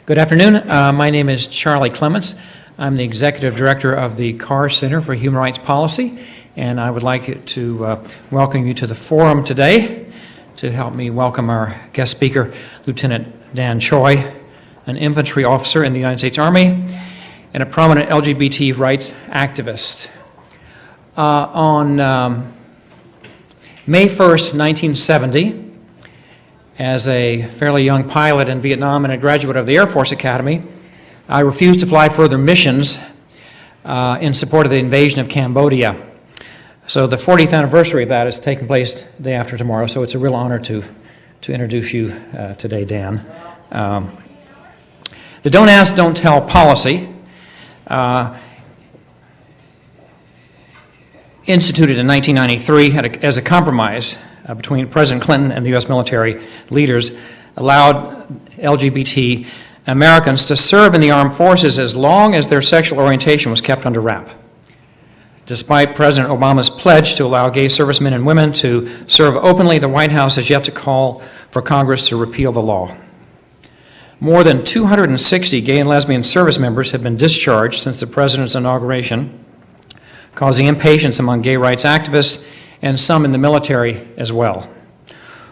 Good afternoon. My name is Charlie Clements. I'm the Executive Director of the Carr Center for Human Rights Policy, and I would like to welcome you to the forum today. To help me welcome our guest speaker, Lieutenant Dan Choi, an infantry officer in the United States Army and a prominent LGBT rights activist. On May 1st, 1970, as a fairly young pilot in Vietnam and a graduate of the Air Force Academy, I refused to fly further missions in support of the invasion of Cambodia. So the 40th anniversary of that is taking place the day after tomorrow, so it's a real honor to introduce you today, Dan. The Don't Ask, Don't Tell policy, instituted in 1993 as a compromise between President Clinton and the U.S. military leaders, allowed LGBT Americans to serve in the armed forces as long as their sexual orientation was kept under wrap. Despite President Obama's pledge to allow gay servicemen and women to serve openly, the White House has yet to call for Congress to repeal the law. More than 260 gay and lesbian service members have been discharged since the president's inauguration, causing impatience among gay rights activists and some in the military as well.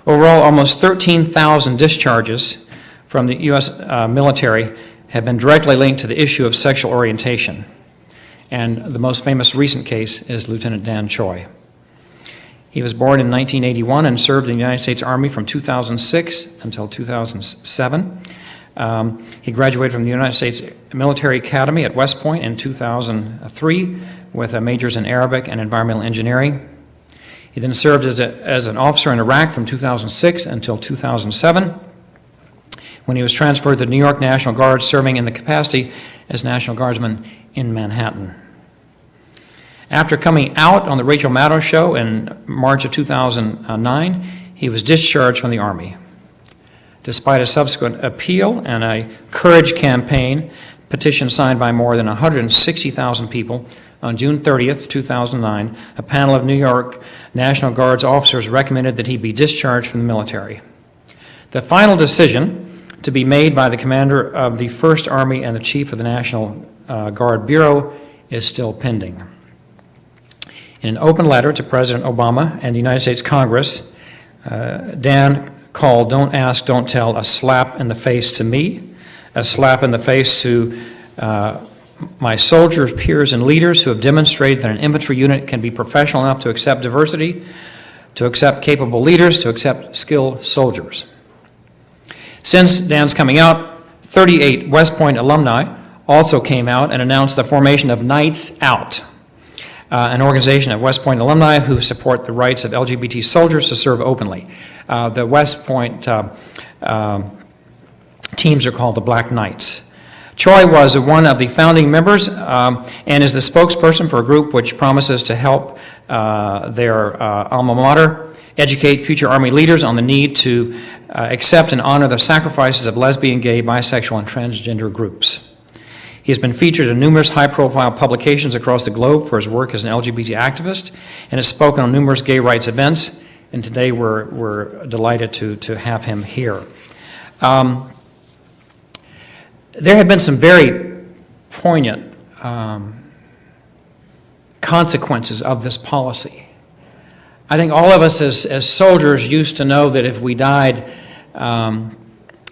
Overall, almost 13,000 discharges from the U.S. Military have been directly linked to the issue of sexual orientation. And the most famous recent case is Lieutenant Dan Choi. He was born in 1981 and served in the United States Army from 2006 until 2007. He graduated from the United States Military Academy at West Point in 2003 with majors in Arabic and environmental engineering. He then served as an officer in Iraq from 2006 until 2007, when he was transferred to the New York National Guard, serving in the capacity as National Guardsman in Manhattan. After coming out on the Rachel Maddow Show in March of 2009, he was discharged from the Army. Despite a subsequent appeal and a courage campaign, petition signed by more than 160,000 people, on June 30th, 2009, a panel of New York National Guard's officers recommended that he be discharged from the military. The final decision to be made by the commander of the 1st Army and the chief of the National Guard Bureau is still pending. In an open letter to President Obama and the United States Congress, Dan called Don't Ask, Don't Tell a slap in the face to me, a slap in the face to my soldiers, peers, and leaders who have demonstrated that an infantry unit can be professional enough to accept diversity, to accept capable leaders, to accept skilled soldiers. Since Dan's coming out, 38 West Point alumni also came out and announced the formation of Knights Out, an organization of West Point alumni who support the rights of LGBT soldiers to serve openly. The West Point teams are called the Black Knights. Choi was one of the founding members and is the spokesperson for a group which promises to help their alma mater educate future Army leaders on the need to accept and honor the sacrifices of lesbian, gay, bisexual, and transgender groups. He has been featured in numerous high-profile publications across the globe for his work as an LGBT activist and has spoken on numerous gay rights events, and today we're delighted to have him here. There have been some very poignant consequences of this policy. I think all of us as soldiers used to know that if we died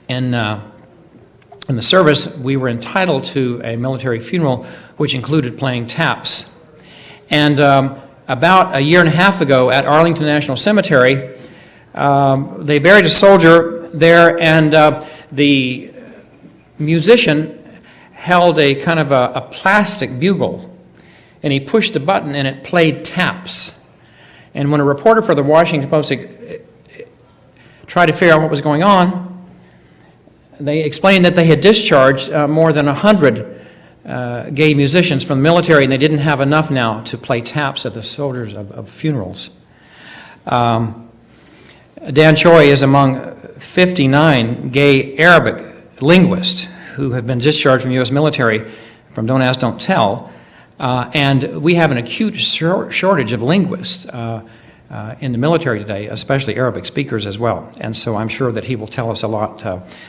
in the service, we were entitled to a military funeral, which included playing taps. And about a year and a half ago at Arlington National Cemetery, they buried a soldier there, and the musician held a kind of a plastic bugle, and he pushed a button and it played taps. And when a reporter for the Washington Post tried to figure out what was going on, they explained that they had discharged more than 100 gay musicians from the military, and they didn't have enough now to play taps at the soldiers of funerals. Dan Choi is among 59 gay Arabic linguists who have been discharged from the U.S. military from Don't Ask, Don't Tell, and we have an acute shortage of linguists. in the military today, especially Arabic speakers as well. And so I'm sure that he will tell us a lot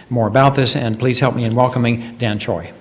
more about this, and please help me in welcoming Dan Choi.